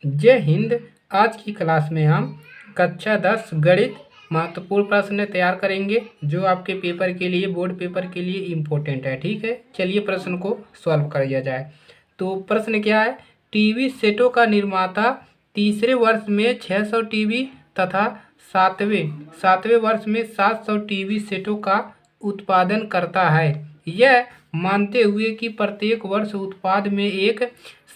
जय हिंद। आज की क्लास में हम कक्षा 10 गणित महत्वपूर्ण प्रश्न तैयार करेंगे जो आपके पेपर के लिए, बोर्ड पेपर के लिए इम्पोर्टेंट है। ठीक है, चलिए प्रश्न को सॉल्व कर लिया जाए। तो प्रश्न क्या है? टीवी सेटों का निर्माता तीसरे वर्ष में 600 टीवी तथा सातवें वर्ष में 700 टीवी सेटों का उत्पादन करता है, यह मानते हुए कि प्रत्येक वर्ष उत्पाद में एक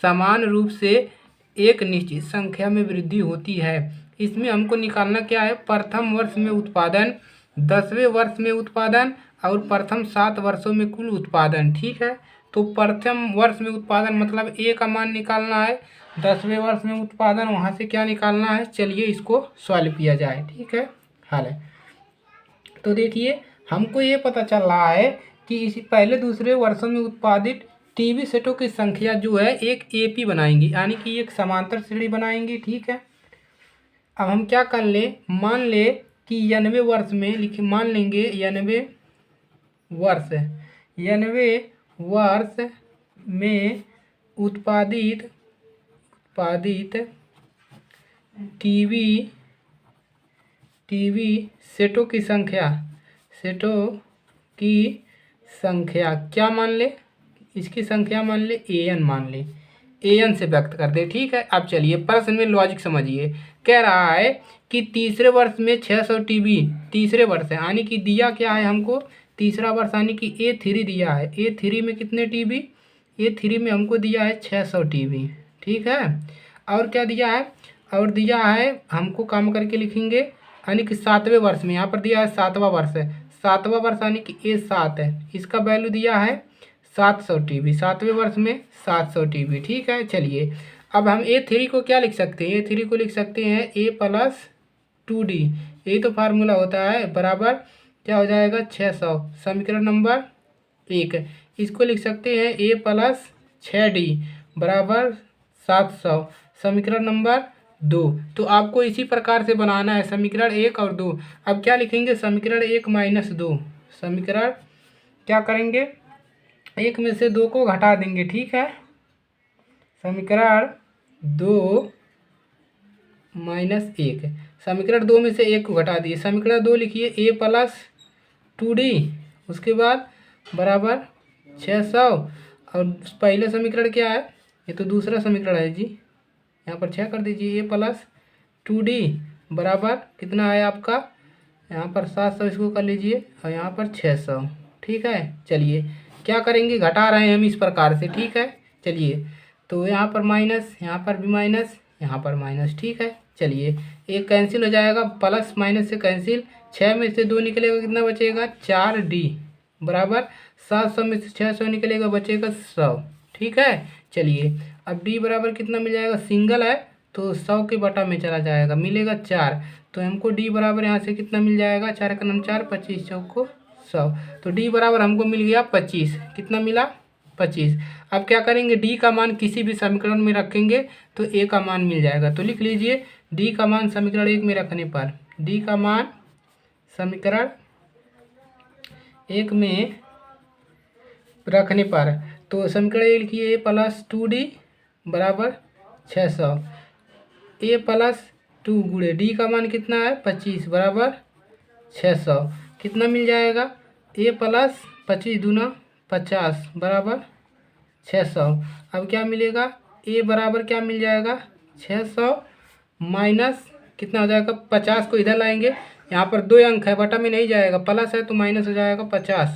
समान रूप से एक निश्चित संख्या में वृद्धि होती है। इसमें हमको निकालना क्या है? प्रथम वर्ष में उत्पादन, 10वें वर्ष में उत्पादन और प्रथम 7 वर्षों में कुल उत्पादन। ठीक है, तो प्रथम वर्ष में उत्पादन मतलब ए का मान निकालना है, 10वें वर्ष में उत्पादन वहाँ से क्या निकालना है। चलिए इसको सॉल्व किया जाए। ठीक है, हाल है। तो देखिए हमको ये पता चल रहा है कि इसी पहले दूसरे वर्षों में उत्पादित टीवी सेटों की संख्या जो है एक एपी बनाएंगी, यानी कि एक समांतर श्रेणी बनाएंगी। ठीक है, अब हम क्या कर लें, मान ले कि 90 वर्ष में मान लेंगे 90 वर्ष में उत्पादित टीवी सेटों की संख्या क्या मान ले? इसकी संख्या मान ले an, मान ले an से व्यक्त कर दे। ठीक है, अब चलिए प्रश्न में लॉजिक समझिए। कह रहा है कि तीसरे वर्ष में 600 टीवी, तीसरे वर्ष है यानी कि दिया क्या है हमको? तीसरा वर्ष यानी कि A3 दिया है। A3 में कितने टीवी? A3 में हमको दिया है 600 टीवी। ठीक है, और क्या दिया है? और दिया है हमको काम करके लिखेंगे, यानी कि 7वें वर्ष में, यहाँ पर दिया है 7वां वर्ष है, 7वां वर्ष यानी कि A7 है, इसका वैल्यू दिया है 700 टीवी, 7वें वर्ष में 700 टीवी। ठीक है, चलिए अब हम A3 को क्या लिख सकते हैं? A3 को लिख सकते हैं A+2D, यही तो फार्मूला होता है, बराबर क्या हो जाएगा? 600, समीकरण नंबर 1। इसको लिख सकते हैं A+6D बराबर 700, समीकरण नंबर 2। तो आपको इसी प्रकार से बनाना है समीकरण 1 और 2। अब क्या लिखेंगे? समीकरण 1-2, समीकरण क्या करेंगे? 1 में से 2 को घटा देंगे। ठीक है, समीकरण 2 - 1, समीकरण 2 में से 1 को घटा दिए, समीकरण 2 लिखिए A+2D, उसके बाद बराबर 600, और पहले समीकरण क्या है? ये तो दूसरा समीकरण है जी, यहाँ पर 6 कर दीजिए। A+2D बराबर कितना है आपका? यहाँ पर 700, इसको कर लीजिए, और यहाँ पर 600। ठीक है, चलिए क्या करेंगे? घटा रहे हैं हम इस प्रकार से। ठीक है, चलिए तो यहाँ पर माइनस, यहाँ पर भी माइनस, यहाँ पर माइनस। ठीक है, चलिए एक कैंसिल हो जाएगा, प्लस माइनस से कैंसिल, 6 में से 2 निकलेगा, कितना बचेगा? 4D बराबर 700 में से 600 निकलेगा, बचेगा 100। ठीक है, चलिए अब D बराबर कितना मिल जाएगा? सिंगल है तो 100 के बटा में चला जाएगा, मिलेगा 4, तो हमको D बराबर यहाँ से कितना मिल जाएगा? 4 का नाम 4, 25 चौको 100, तो D बराबर हमको मिल गया 25। कितना मिला? 25। अब क्या करेंगे? D का मान किसी भी समीकरण में रखेंगे तो A का मान मिल जाएगा, तो लिख लीजिए D का मान समीकरण 1 में रखने पर, D का मान समीकरण 1 में रखने पर, तो समीकरण 1 लिखिए A+2D बराबर 600, A+2 गुणे D का मान कितना है? 25 बराबर 600, कितना मिल जाएगा? A+25 दूना 50 बराबर 600। अब क्या मिलेगा? A बराबर क्या मिल जाएगा? 600 माइनस कितना हो जाएगा? 50 को इधर लाएंगे, यहाँ पर 2 अंक है, बटा में नहीं जाएगा, प्लस है तो माइनस हो जाएगा 50।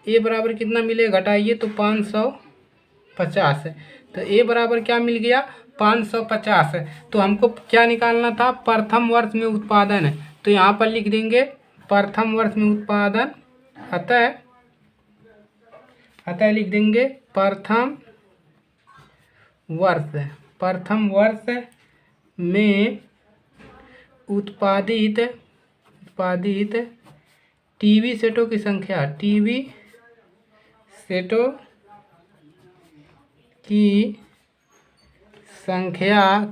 A बराबर कितना मिलेगा? घटाइए तो 550 है, तो A बराबर क्या मिल गया? 550 है। तो हमको क्या निकालना था? प्रथम वर्ष में उत्पादन है, तो यहाँ पर लिख देंगे प्रथम वर्ष में उत्पादन, अतः लिख देंगे प्रथम वर्ष में उत्पादित टीवी सेटों की संख्या,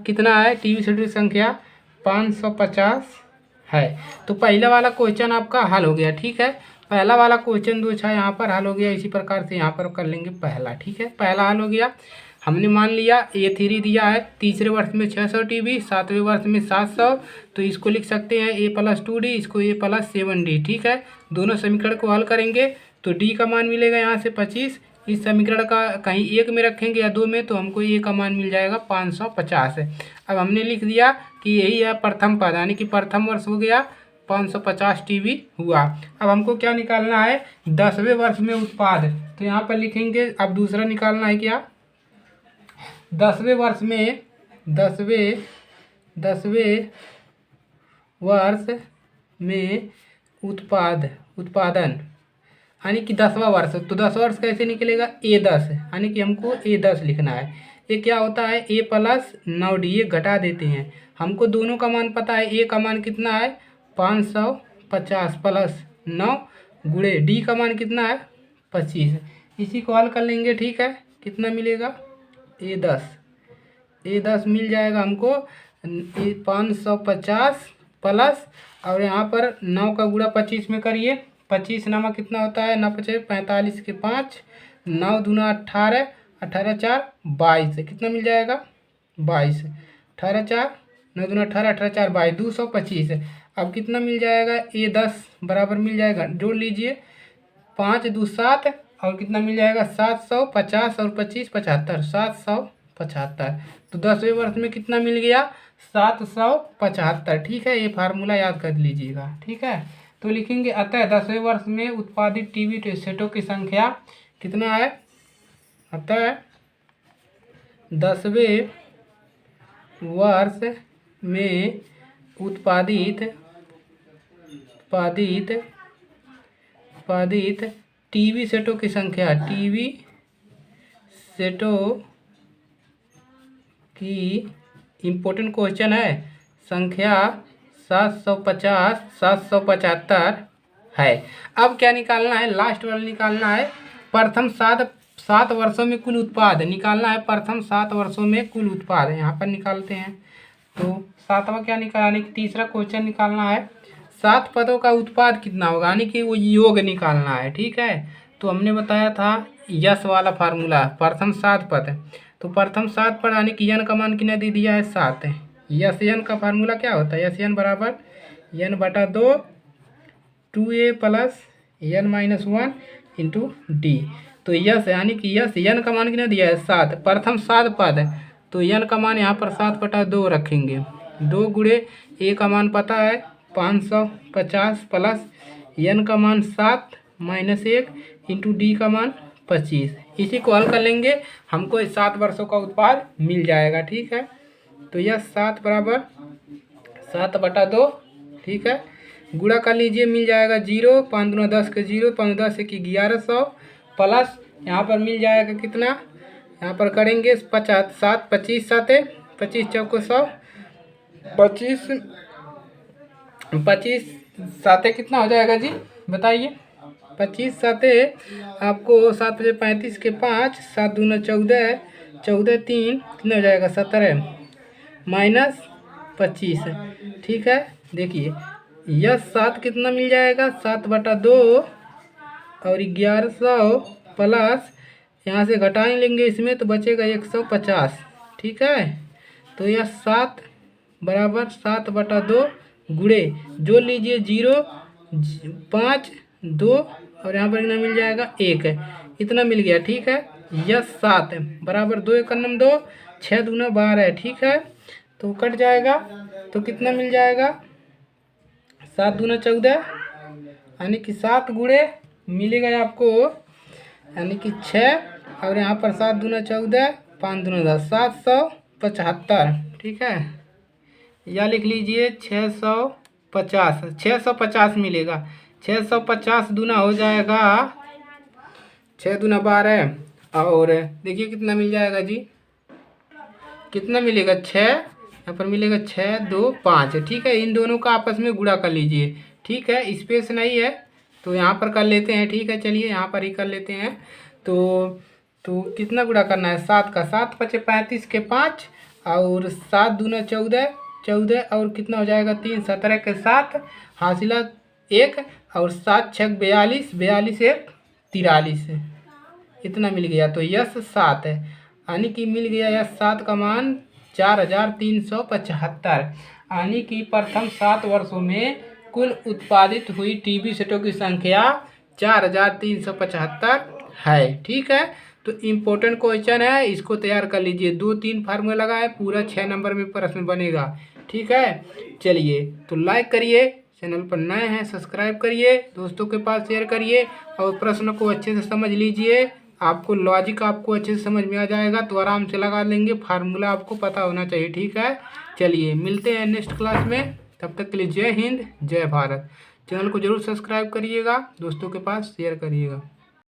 कितना है? टीवी सेटों की संख्या 550 है। तो पहला वाला क्वेश्चन आपका हल हो गया। ठीक है, पहला वाला क्वेश्चन जो था यहाँ पर हल हो गया, इसी प्रकार से यहाँ पर कर लेंगे पहला। ठीक है, पहला हल हो गया। हमने मान लिया A3 दिया है, तीसरे वर्ष में 600 TB, सातवें वर्ष में 700, तो इसको लिख सकते हैं A+2D, इसको A+7D। ठीक है, दोनों समीकरण को हल करेंगे तो D का मान मिलेगा यहाँ से 25। इस समीकरण का कहीं एक में रखेंगे या दो में तो हमको A का मान मिल जाएगा 550 है। अब हमने लिख दिया कि यही है प्रथम पद, यानी कि प्रथम वर्ष हो गया, 550 TB हुआ। अब हमको क्या निकालना है, 10वें वर्ष में उत्पाद, तो यहाँ पर लिखेंगे। अब दूसरा निकालना है क्या, 10वें वर्ष में, 10वें वर्ष में उत्पादन, यानी कि 10वां वर्ष, तो 10वां वर्ष कैसे निकलेगा, A10, यानी कि हमको A10 लिखना है। ये क्या होता है, A+9D, ये घटा देते हैं। हमको दोनों का मान पता है, A का मान कितना है 550 प्लस 9 गुणे D का मान कितना है 25। इसी को हल कर लेंगे। ठीक है, कितना मिलेगा, A10 मिल जाएगा हमको 550 प्लस, और यहाँ पर 9 का गुणा 25 में करिए, 25 नामा कितना होता है, 9 पचे 45 के 5, 9 दूना 18, 18 4 22, कितना मिल जाएगा 22, 18 4 9 दूना 18, 18 4 22, 225। अब कितना मिल जाएगा, A10 बराबर मिल जाएगा, जोड़ लीजिए 5 2 7, और कितना मिल जाएगा 750 और 25 75, 775। तो 10वें वर्ष में कितना मिल गया 775। ठीक है, ये फार्मूला याद कर लीजिएगा। ठीक है, तो लिखेंगे अतः 10वें वर्ष में उत्पादित टीवी सेटों की संख्या कितना है, अतः 10वें वर्ष में उत्पादित टीवी सेटों की संख्या, टीवी सेटों की इम्पोर्टेंट क्वेश्चन है, संख्या 775 है। अब क्या निकालना है, लास्ट वाला निकालना है, प्रथम सात वर्षों में कुल उत्पाद निकालना है। प्रथम 7 वर्षों में कुल उत्पाद यहाँ पर निकालते हैं। तो सातवां क्या निकालना, तीसरा क्वेश्चन निकालना है, 7 पदों का उत्पाद कितना होगा, यानी कि वो योग निकालना है। ठीक है, तो हमने बताया था यश वाला फार्मूला, प्रथम 7 पद, तो प्रथम 7 पद यानी कि n का मान कितना दे दिया है 7 है। यस एन का फार्मूला क्या होता है, यस एन बराबर n/2 2a plus n-1 into D. तो यस यानी कि यस एन का मान कितना दिया है 7, प्रथम 7 पद, तो n का मान यहाँ पर 7/2 रखेंगे, 2 गुणे a का मान पता है 550 प्लस n का मान 7 माइनस 1 इंटू डी का मान 25। इसी को हल कर लेंगे, हमको 7 वर्षों का उत्पाद मिल जाएगा। ठीक है, तो यह 7 बराबर 7/2। ठीक है, गुणा कर लीजिए, मिल जाएगा 0, 5 दूना 10 के 0, 5 10 1 1100 प्लस यहाँ पर मिल जाएगा कितना, यहाँ पर करेंगे 50 7 25 7 25 चौको 100, 25 7 कितना हो जाएगा जी बताइए, 25 7 आपको 7 बजे 35 के 5, 7 दूना 14, 14 3 कितना हो जाएगा 17 माइनस 25। ठीक है, देखिए यह 7 कितना मिल जाएगा 7/2 और 1100 प्लस यहाँ से घटा ही लेंगे इसमें तो बचेगा 150। ठीक है, तो यह 7 बराबर 7/2 गुणे जोड़ लीजिए 0 5 2 और यहाँ पर कितना मिल जाएगा 1, इतना मिल गया। ठीक है, यह 7 बराबर 2 1 2 6 दूना 12। ठीक है, तो कट जाएगा तो कितना मिल जाएगा 7 दूना 14, यानी कि 7 गुणे मिलेगा आपको, यानी कि 6 और यहाँ पर 7 दूना 14 5 दूना 10 775। ठीक है, या लिख लीजिए 650 मिलेगा, 650 दूना हो जाएगा 6 दूना 12 और देखिए कितना मिल जाएगा जी, कितना मिलेगा 6, यहाँ पर मिलेगा 6 2 5। ठीक है, इन दोनों का आपस में गुणा कर लीजिए। ठीक है, स्पेस नहीं है तो यहाँ पर कर लेते हैं। ठीक है, चलिए यहाँ पर ही कर लेते हैं। तो कितना गुणा करना है 7 का, 7 5 35 के 5 और 7 दूना 14 14 और कितना हो जाएगा 3 17 के 7 हासिला 1 और 7 6 42 42 1 43, इतना मिल गया। तो यस 7 है। यानी कि मिल गया यह 7 का मान 4375, यानी कि प्रथम 7 वर्षों में कुल उत्पादित हुई टीवी सेटों की संख्या 4375 है। ठीक है, तो इम्पोर्टेंट क्वेश्चन है, इसको तैयार कर लीजिए। 2-3 फार्मूला लगा है, पूरा 6 नंबर में प्रश्न बनेगा। ठीक है, चलिए तो लाइक करिए, चैनल पर नए हैं सब्सक्राइब करिए, दोस्तों के पास शेयर करिए और प्रश्न को अच्छे से समझ लीजिए। आपको लॉजिक आपको अच्छे से समझ में आ जाएगा तो आराम से लगा लेंगे, फार्मूला आपको पता होना चाहिए। ठीक है, चलिए मिलते हैं नेक्स्ट क्लास में, तब तक के लिए जय हिंद जय भारत। चैनल को जरूर सब्सक्राइब करिएगा, दोस्तों के पास शेयर करिएगा।